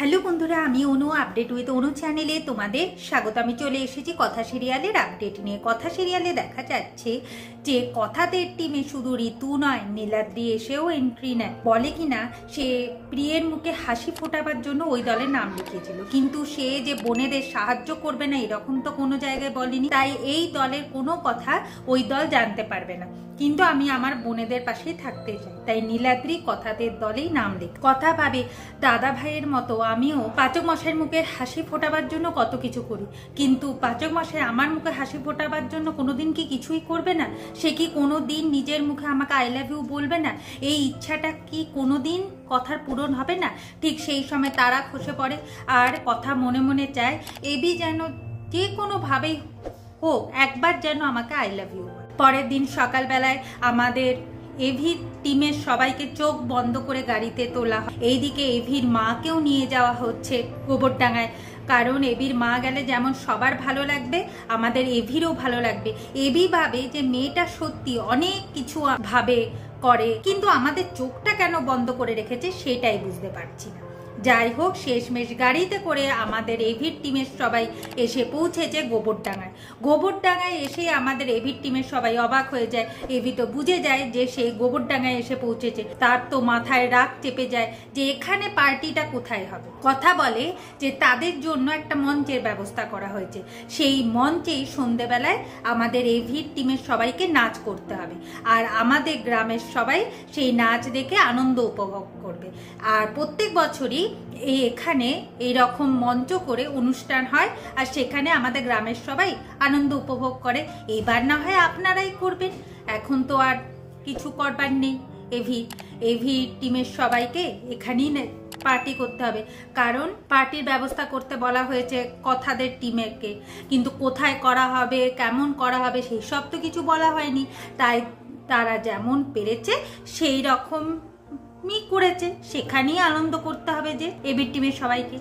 Hello বন্ধুরা, আমি অনু update with অনু চ্যানেলে তোমাদের স্বাগত। আমি চলে এসেছি কথা সিরিয়ালের আপডেট নিয়ে। কথা সিরিয়ালে দেখা যাচ্ছে যে কথাদের টিমে শুধু ঋতু নয়, নীলাদ্রি এসেও এন্ট্রি নেয়। বলে কিনা সে প্রিয়ের মুখে হাসি ফোটাবার জন্য ওই দলের নাম লিখিয়েছিল, কিন্তু সে যে বোনেদের সাহায্য করবে না এরকম তো কোনো জায়গায় বলেনি। তাই এই দলের কোনো কথা ওই দল জানতে পারবে না, কিন্তু আমি আমার বোনেদের পাশেই থাকতে চাই। তাই নীলাদ্রি কথাদের দলেই নাম লেখ। কথা ভাবে দাদা ভাইয়ের মতো আমিও পাচক মশাইয়ের মুখে হাসি ফোটাবার জন্য কত কিছু করি, কিন্তু পাচক মশাই আমার মুখে হাসি ফোটাবার জন্য কোনোদিন কি কিছুই করবে না? সে কি কোনোদিন নিজের মুখে আমাকে আই লাভ ইউ বলবে না? এই ইচ্ছাটা কি কোনোদিন কথার পূরণ হবে না? ঠিক সেই সময় তারা খসে পড়ে আর কথা মনে মনে চায় এবি যেন যে কোনোভাবেই হোক একবার যেন আমাকে আই লাভ ইউ। পরের দিন সকালবেলায় আমাদের এভির টিমের সবাইকে চোখ বন্ধ করে গাড়িতে তোলা হয়। এইদিকে এভির মাকেও নিয়ে যাওয়া হচ্ছে গোবরডাঙ্গায়, কারণ এভির মা গেলে যেমন সবার ভালো লাগবে, আমাদের এভিরও ভালো লাগবে। এভি ভাবে যে মেয়েটা সত্যি অনেক কিছু ভাবে করে, কিন্তু আমাদের চোখটা কেন বন্ধ করে রেখেছে সেটাই বুঝতে পারছি না। যাই হোক, শেষমেশ গাড়িতে করে আমাদের এভির টিমের সবাই এসে পৌঁছেছে গোবরডাঙ্গায়। গোবরডাঙ্গায় এসে আমাদের এভির টিমের সবাই অবাক হয়ে যায়। এভি তো বুঝে যায় যে সে গোবরডাঙ্গায় এসে পৌঁছেছে। তার তো মাথায় রাগ চেপে যায় যে এখানে পার্টিটা কোথায় হবে। কথা বলে যে তাদের জন্য একটা মঞ্চের ব্যবস্থা করা হয়েছে, সেই মঞ্চেই সন্ধেবেলায় আমাদের এভির টিমের সবাইকে নাচ করতে হবে, আর আমাদের গ্রামের সবাই সেই নাচ দেখে আনন্দ উপভোগ করবে। আর প্রত্যেক বছরই এখানে এইরকম মঞ্চ করে অনুষ্ঠান হয়, আর সেখানে আমাদের গ্রামের সবাই আনন্দ উপভোগ করে। এবার না হয় আপনারাই করবেন, এখন তো আর কিছু করবার নেই। এভি টিমের সবাইকে এখানেই পার্টি করতে হবে, কারণ পার্টির ব্যবস্থা করতে বলা হয়েছে কথাদের টিমেরকে, কিন্তু কোথায় করা হবে, কেমন করা হবে সেই সব তো কিছু বলা হয়নি। তাই তারা যেমন পেরেছে সেই রকম করেছে, সেখানেই আনন্দ করতে হবে যে এভির টিমের সবাইকে।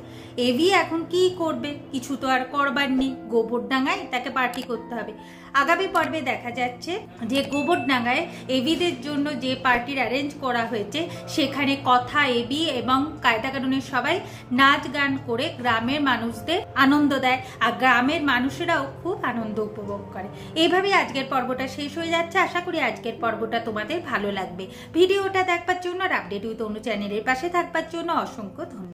এভি এখন কি করবে, কিছু তো আর করবার নেই, গোবরডাঙ্গায় তাকে পার্টি করতে হবে। আগামী পর্বে দেখা যাচ্ছে যে গোবরডাঙ্গায় এভিদের জন্য যে পার্টির অ্যারেঞ্জ করা হয়েছে সেখানে কথা, এভি এবং কায়দা কানুনের সবাই নাচ গান করে গ্রামের মানুষদের আনন্দ দেয়, আর গ্রামের মানুষেরাও খুব আনন্দ উপভোগ করে। এইভাবেই আজকের পর্বটা শেষ হয়ে যাচ্ছে। আশা করি আজকের পর্বটা তোমাদের ভালো লাগবে। ভিডিওটা দেখবার জন্য আর আপডেট উইথ অনু চ্যানেলের পাশে থাকবার জন্য অসংখ্য ধন্যবাদ।